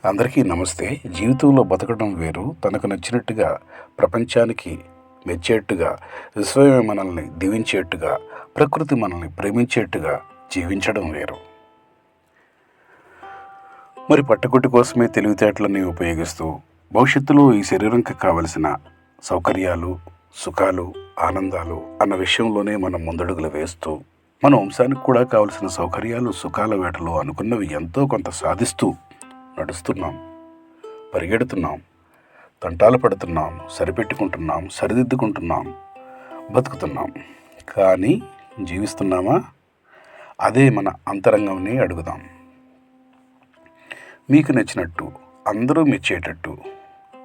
అందరికీ నమస్తే. జీవితంలో బతకడం వేరు, తనకు నచ్చినట్టుగా ప్రపంచానికి మెచ్చేట్టుగా, విశ్వమే మనల్ని దీవించేట్టుగా, ప్రకృతి మనల్ని ప్రేమించేట్టుగా జీవించడం వేరు. మరి పట్టుకుట్టి కోసమే తెలివితేటలన్నీ ఉపయోగిస్తూ భవిష్యత్తులో ఈ శరీరంకి కావలసిన సౌకర్యాలు, సుఖాలు, ఆనందాలు అన్న విషయంలోనే మనం ముందడుగులు వేస్తూ, మన వంశానికి కూడా కావలసిన సౌకర్యాలు, సుఖాల వేటలో అనుకున్నవి ఎంతో కొంత సాధిస్తూ నడుస్తున్నాం, పరిగెడుతున్నాం, తంటాలు పడుతున్నాం, సరిపెట్టుకుంటున్నాం, సరిదిద్దుకుంటున్నాం, బతుకుతున్నాం. కానీ జీవిస్తున్నామా? అదే మన అంతరంగంని అడుగుదాం. మీకు నచ్చినట్టు, అందరూ మెచ్చేటట్టు,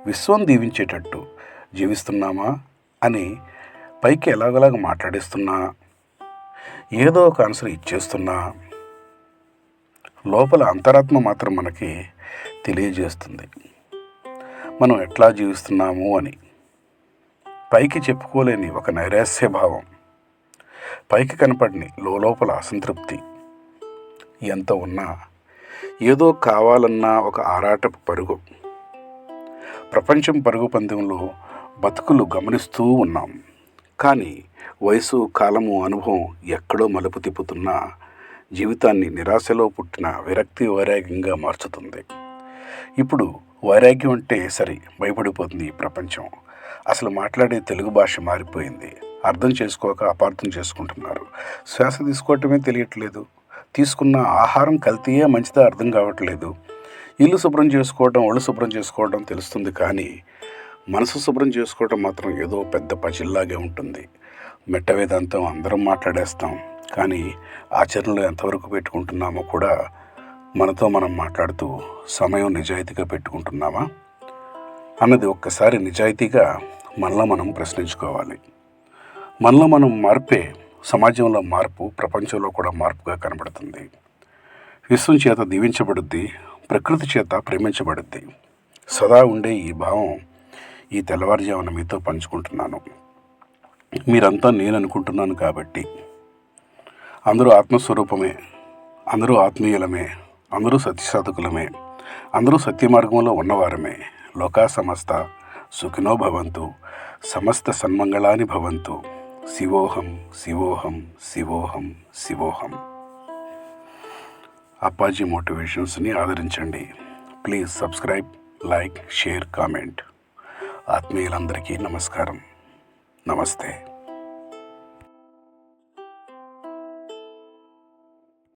విశ్వం దీవించేటట్టు జీవిస్తున్నామా అని పైకి ఎలాగోలాగ మాట్లాడేస్తున్నా, ఏదో ఒక ఆన్సర్ ఇచ్చేస్తున్నా, లోపల అంతరాత్మ మాత్రం మనకి తెలియజేస్తుంది మనం ఎట్లా జీవిస్తున్నాము అని. పైకి చెప్పుకోలేని ఒక నైరాస్య భావం, పైకి కనపడని లోపల అసంతృప్తి ఎంత ఉన్నా, ఏదో కావాలన్నా ఒక ఆరాటపు పరుగు, ప్రపంచం పరుగు పందెంలో బతుకులు గమనిస్తూ ఉన్నాం. కానీ వయసు, కాలము, అనుభవం ఎక్కడో మలుపు తిప్పుతున్నా జీవితాన్ని నిరాశలో పుట్టిన విరక్తి వైరాగ్యంగా మార్చుతుంది. ఇప్పుడు వైరాగ్యం అంటే సరి భయపడిపోతుంది ఈ ప్రపంచం. అసలు మాట్లాడే తెలుగు భాష మారిపోయింది. అర్థం చేసుకోక అపార్థం చేసుకుంటున్నారు. శ్వాస తీసుకోవటమే తెలియట్లేదు. తీసుకున్న ఆహారం కల్తీయే మంచిదా అర్థం కావట్లేదు. ఇల్లు శుభ్రం చేసుకోవడం, ఒళ్ళు శుభ్రం చేసుకోవడం తెలుస్తుంది, కానీ మనసు శుభ్రం చేసుకోవడం మాత్రం ఏదో పెద్ద పజిల్లాగే ఉంటుంది. మెట్ట వేదాంతం అందరం మాట్లాడేస్తాం, కానీ ఆచరణలో ఎంతవరకు పెట్టుకుంటున్నామో కూడా మనతో మనం మాట్లాడుతూ సమయం నిజాయితీగా పెట్టుకుంటున్నామా అన్నది ఒక్కసారి నిజాయితీగా మనలో మనం ప్రశ్నించుకోవాలి. మనలో మనం మార్పే సమాజంలో మార్పు, ప్రపంచంలో కూడా మార్పుగా కనబడుతుంది. విశ్వం చేత దీవించబడుద్ది, ప్రకృతి చేత ప్రేమించబడుద్ది. సదా ఉండే ఈ భావం ఈ తెల్లవారుజామున మీతో పంచుకుంటున్నాను. మీరంతా నేను అనుకుంటున్నాను కాబట్టి. అందరూ ఆత్మస్వరూపమే, అందరూ ఆత్మీయులమే, అందరూ సత్యసాధకులమే, అందరూ సత్య మార్గంలో ఉన్నవారమే. లోకా సమస్త సుఖినో భవంతు, సమస్త సన్మంగళాని భవంతు. శివోహం శివోహం శివోహం శివోహం. అప్పాజీ మోటివేషన్స్ని ఆదరించండి. Please subscribe, like, share, comment. ఆత్మీయులందరికీ నమస్కారం. నమస్తే.